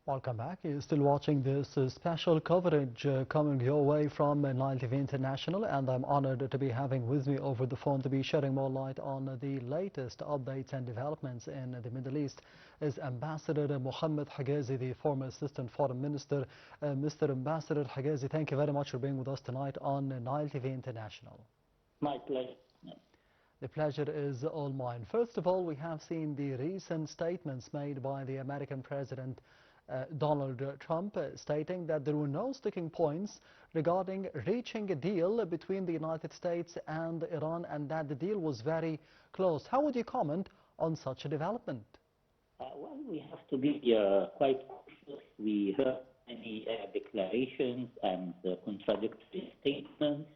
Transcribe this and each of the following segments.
Welcome back. You're still watching this special coverage coming your way from Nile TV International, and I'm honored to be having with me over the phone to be shedding more light on the latest updates and developments in the Middle East is Ambassador Mohamad Hegazy, the former Assistant Foreign Minister. Mr. Ambassador Hegazy, thank you very much for being with us tonight on Nile TV International. My pleasure. The pleasure is all mine. First of all, we have seen the recent statements made by the American President Donald Trump stating that there were no sticking points regarding reaching a deal between the United States and Iran, and that the deal was very close. How would you comment on such a development? Well, we have to be quite cautious. We heard many declarations and contradictory statements,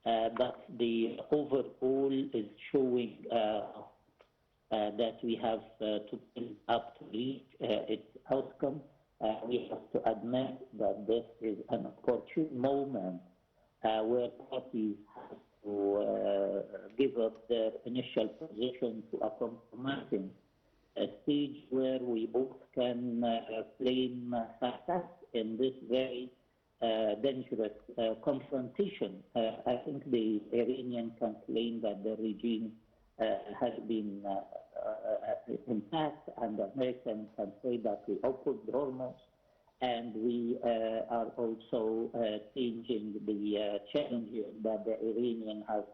but the overall is showing that we have to build up to reach its outcome. We have to admit that this is an opportune moment where parties have to give up their initial position to a compromising stage where we both can claim success in this very dangerous confrontation. I think the Iranian can claim that the regime has been intact, and the Americans can say that we opened the hormones, and we are also changing the challenges that the Iranian has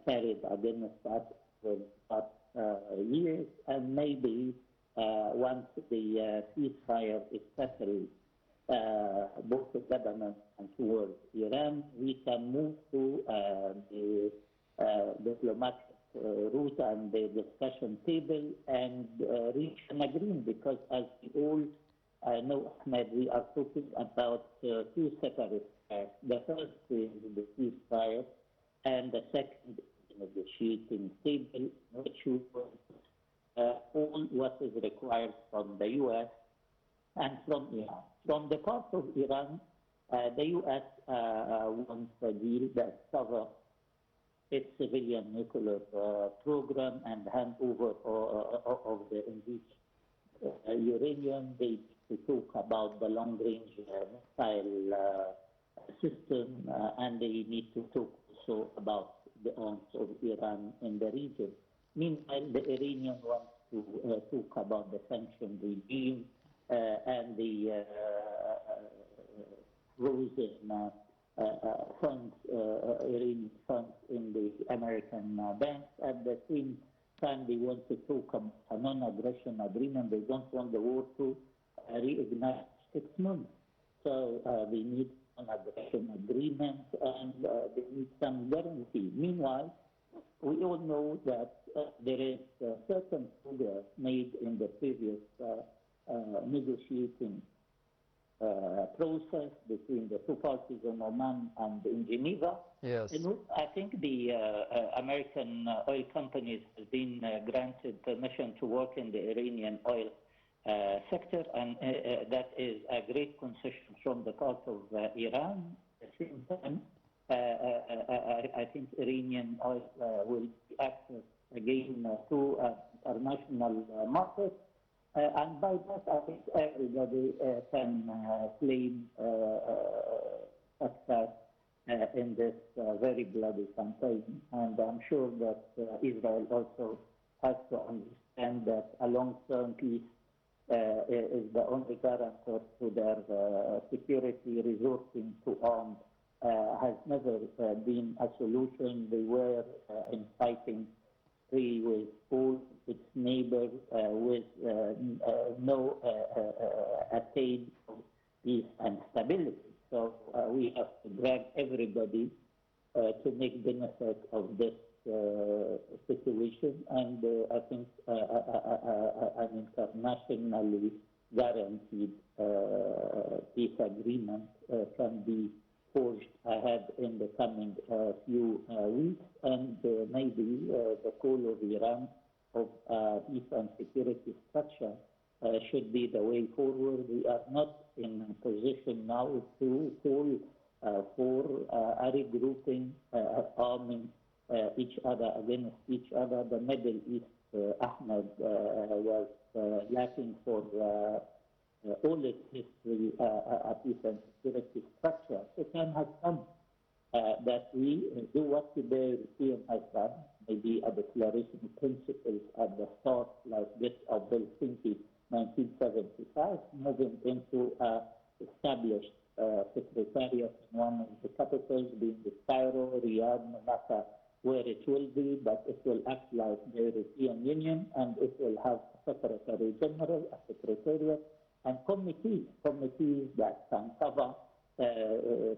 carried against us for the past years, and maybe once the ceasefire is settled, both in Lebanon and towards Iran, we can move to the diplomatic route and the discussion table and reach an agreement, because as we all know, Ahmed, we are talking about two separate parts. The first is the ceasefire, and the second is the negotiating table, which will all what is required from the U.S. and from Iran. From the part of Iran, the U.S. wants a deal that covers its civilian nuclear program and handover of the enriched uranium. They talk about the long-range missile system, and they need to talk also about the arms of Iran in the region. Meanwhile, the Iranian wants to talk about the sanction regime and the frozen funds, Iranian funds in the American banks. At the same time, they want to talk about a non-aggression agreement. They don't want the war to reignite 6 months. So they need an aggression agreement, and they need some guarantee. Meanwhile, we all know that there is certain progress made in the previous negotiating process between the two parties in Oman and in Geneva. Yes. And I think the American oil companies have been granted permission to work in the Iranian oil sector, and that is a great concession from the part of Iran. At the same time, I think Iranian oil will be accessed again to international markets. And by that, I think everybody can claim success in this very bloody campaign. And I'm sure that Israel also has to understand that a long-term peace is the only guarantor to their security. Resorting to arms has never been a solution. They were in fighting with all its neighbors, with no attain of peace and stability. So we have to drag everybody to make benefit of this situation, and I think an internationally guaranteed peace agreement can be forged ahead in the coming few weeks, and maybe the call of Iran of peace and security structure should be the way forward. We are not in a position now to call for a regrouping, arming each other against each other. The Middle East, Ahmed, was lacking for all its history, a peace and security structure. Iran has come that we do what the European has done, maybe a declaration of principles at the start, like this of Helsinki 1975, moving into established secretariat in one of the capitals, being the Cairo, Riyadh, Malacca, where it will be, but it will act like the European Union, and it will have a Secretary General, a Secretariat, and committees that can cover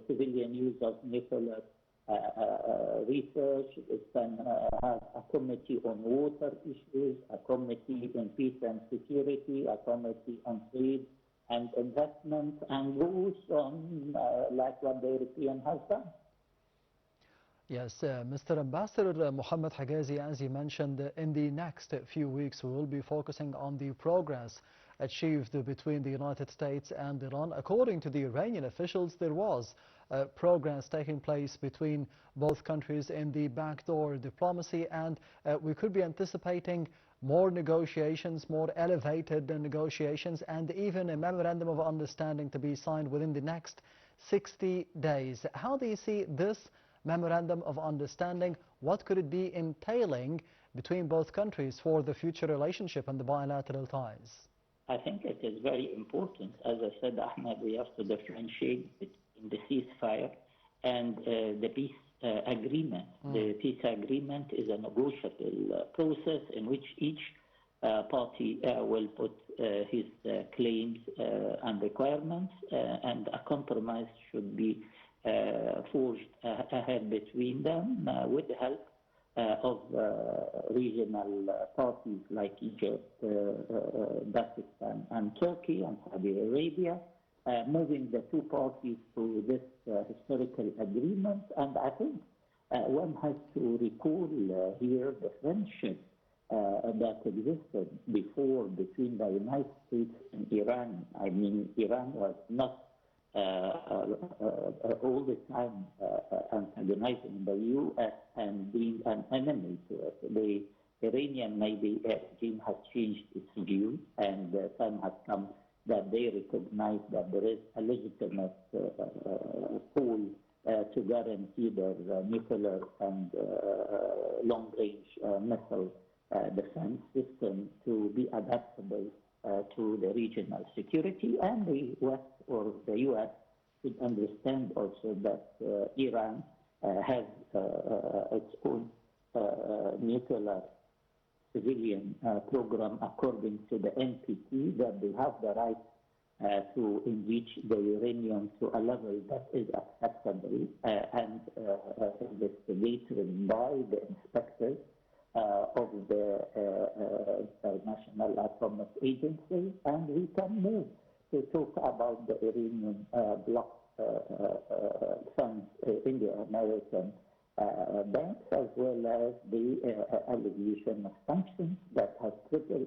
civilian use of nuclear research. It can have a committee on water issues, a committee on peace and security, a committee on trade and investment, and rules on like what the European has done. Yes, Mr. Ambassador Mohamad Hegazy, as you mentioned, in the next few weeks we will be focusing on the progress achieved between the United States and Iran. According to the Iranian officials, there was progress taking place between both countries in the backdoor diplomacy, and we could be anticipating more negotiations, more elevated negotiations, and even a memorandum of understanding to be signed within the next 60 days. How do you see this memorandum of understanding? What could it be entailing between both countries for the future relationship and the bilateral ties? I think it is very important. As I said, Ahmed, we have to differentiate between the ceasefire and the peace agreement. The peace agreement is a negotiable process in which each party will put his claims and requirements, and a compromise should be forged ahead between them with the help of regional parties like Egypt, Pakistan, and Turkey, and Saudi Arabia, moving the two parties to this historical agreement. And I think one has to recall here the friendship that existed before between the United States and Iran. I mean, Iran was not all the time antagonizing the U.S. and being an enemy to it. The Iranian maybe regime has changed its view, and the time has come that they recognize that there is a legitimate call to guarantee their nuclear and long-range missile defense system to be adaptable to the regional security, and the West or the U.S. should understand also that Iran has its own nuclear civilian program according to the NPT, that they have the right to enrich the uranium to a level that is acceptable and investigated by the inspectors of the International Atomic Agency, and we can move to talk about the Iranian block funds in the American banks, as well as the allegation of sanctions that has crippled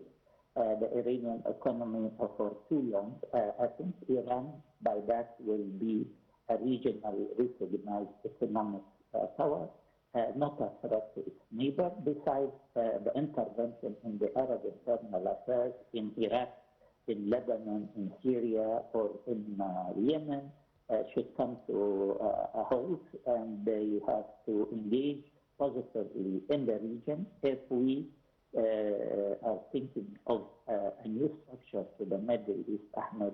the Iranian economy for too long. I think Iran, by that, will be a regional recognized economic power, not a threat to its neighbor. Besides, the intervention in the Arab internal affairs in Iraq, in Lebanon, in Syria, or in Yemen should come to a halt, and they have to engage positively in the region. If we are thinking of a new structure to the Middle East, Ahmed,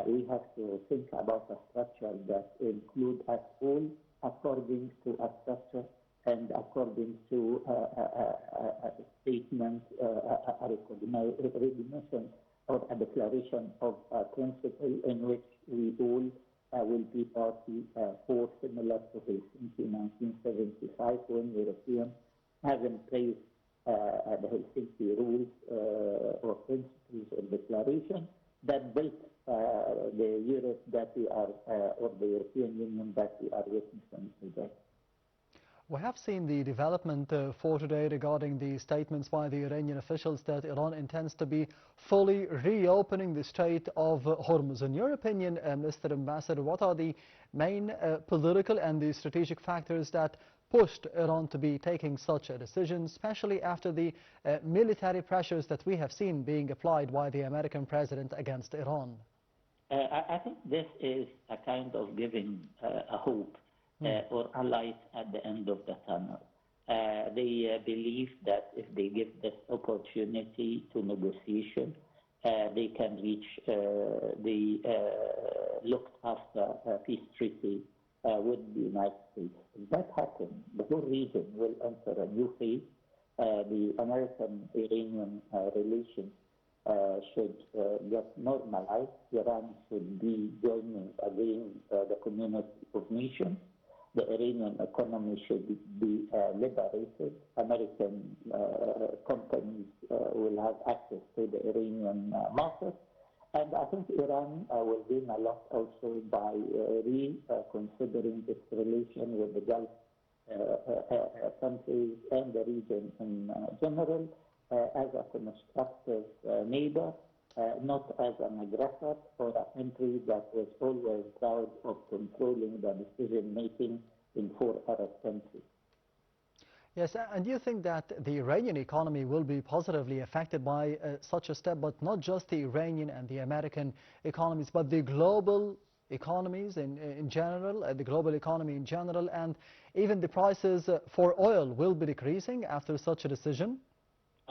we have to think about a structure that includes us all according to a structure and according to a statement, a recognition or a declaration of principle in which we all will be party for, similar to Helsinki 1975, when Europeans have in place the Helsinki rules or principles or declaration that built the Europe that we are, or the European Union that we are witnessing today. We have seen the development for today regarding the statements by the Iranian officials that Iran intends to be fully reopening the Strait of Hormuz. In your opinion, Mr. Ambassador, what are the main political and the strategic factors that pushed Iran to be taking such a decision, especially after the military pressures that we have seen being applied by the American president against Iran? I think this is a kind of giving a hope or a light at the end of the tunnel. They believe that if they give this opportunity to negotiation, they can reach the looked after peace treaty with the United States. If that happens, the whole region will enter a new phase. The American-Iranian relations should get normalized. Iran should be joining again the community of nations. The Iranian economy should be liberated. American companies will have access to the Iranian market. And I think Iran will gain a lot also by reconsidering its relation with the Gulf countries and the region in general as a constructive neighbor, not as an aggressor or a country that was always proud of controlling the decision-making in 4 Arab countries. Yes, and do you think that the Iranian economy will be positively affected by such a step, but not just the Iranian and the American economies, but the global economies in general, the global economy in general, and even the prices for oil will be decreasing after such a decision?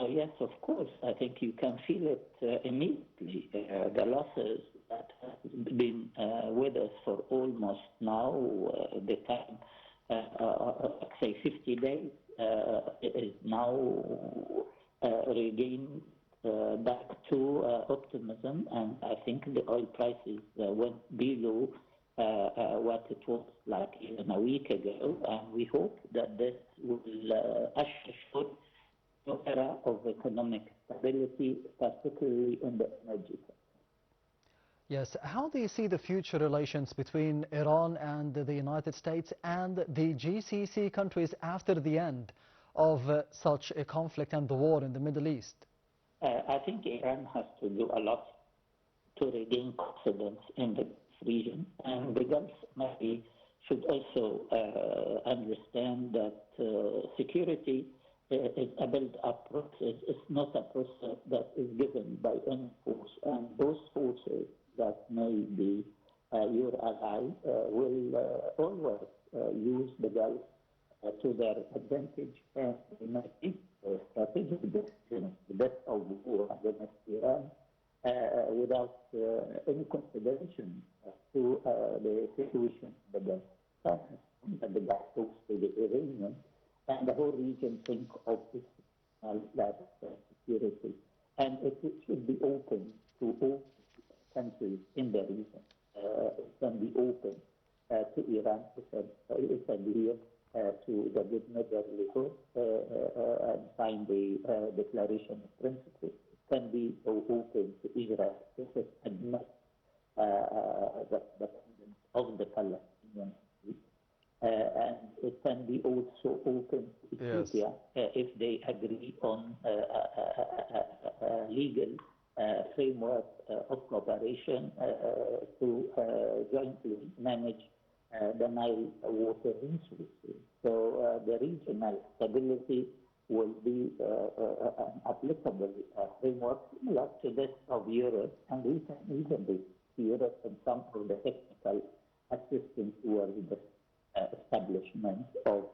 Yes, of course. I think you can feel it immediately. The losses that have been with us for almost now, the time, say 50 days, is now regained back to optimism, and I think the oil prices went below what it was like even a week ago, and we hope that this will usher an era of economic stability, particularly in the energy sector. Yes, how do you see the future relations between Iran and the United States and the GCC countries after the end of such a conflict and the war in the Middle East? I think Iran has to do a lot to regain confidence in the region, and the Gulf maybe should also understand that security is a build-up process. It's not a process that is given by any force, and those forces that may be your ally will always use the Gulf to their advantage, and they might take strategic decisions, the death of war against Iran without any consideration to the situation in the Gulf. That the Gulf goes to the Iranians, and the whole region think of its security, and it should be open to all countries in the region. It can be open to Iran, it can be here to the good neighborhood and sign the Declaration of Principles. It can be open to Israel if it admits the dependence of the Palestinian state. And it can be also open to Ethiopia if they agree on a legal framework of cooperation to jointly manage the Nile water resources. So the regional stability will be an applicable framework similar to this of Europe, and we can even be Europe and some of the technical assistance towards the establishment of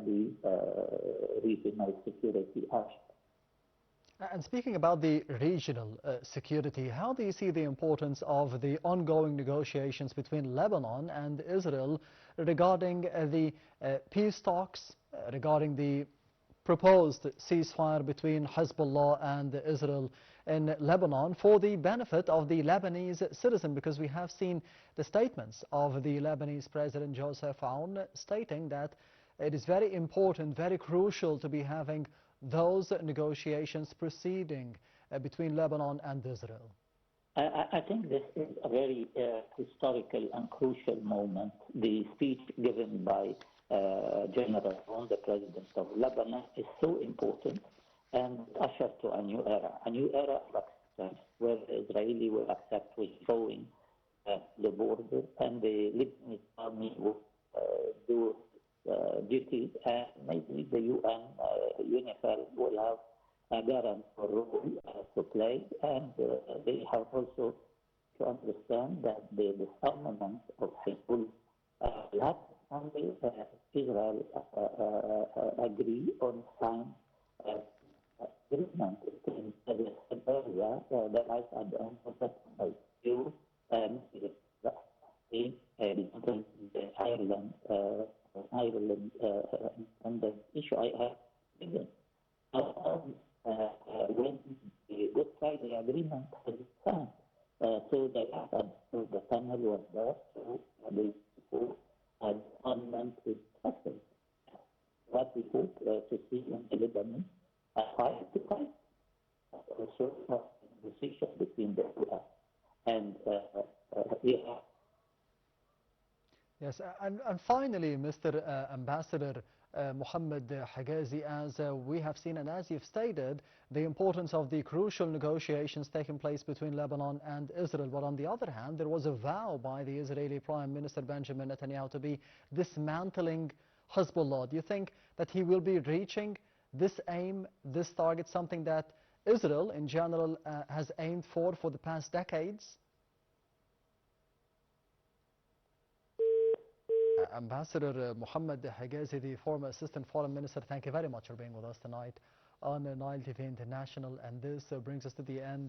the regional security aspect. And speaking about the regional security, how do you see the importance of the ongoing negotiations between Lebanon and Israel regarding the peace talks, regarding the proposed ceasefire between Hezbollah and Israel in Lebanon for the benefit of the Lebanese citizen? Because we have seen the statements of the Lebanese President Joseph Aoun stating that it is very important, very crucial to be having those negotiations proceeding between Lebanon and Israel. I think this is a very historical and crucial moment. The speech given by General Aoun, the president of Lebanon, is so important and usher to a new era of acceptance, where the Israeli will accept withdrawing the border, and the Lebanese army will do duties, and maybe the UN UNIFIL will have a guarantor role to play, and they have also to understand that the disarmament of Hezbollah will only Israel agree on sign uh, agreement in the area that lies at the end of the tunnel. You in Ireland, Ireland, and the issue I have again. When the Good Friday Agreement has been signed, so the so the tunnel was there, so the people had government is trusted. What we hope to see in the Lebanon, a 5-5, also a negotiation between the two and Iran. Yes, and finally, Mr. Ambassador Mohammed Hegazy, as we have seen and as you've stated, the importance of the crucial negotiations taking place between Lebanon and Israel. But on the other hand, there was a vow by the Israeli Prime Minister Benjamin Netanyahu to be dismantling Hezbollah. Do you think that he will be reaching this aim, this target, something that Israel in general has aimed for the past decades? Ambassador Mohammed Hegazy, the former Assistant Foreign Minister, thank you very much for being with us tonight on Nile TV International. And this brings us to the end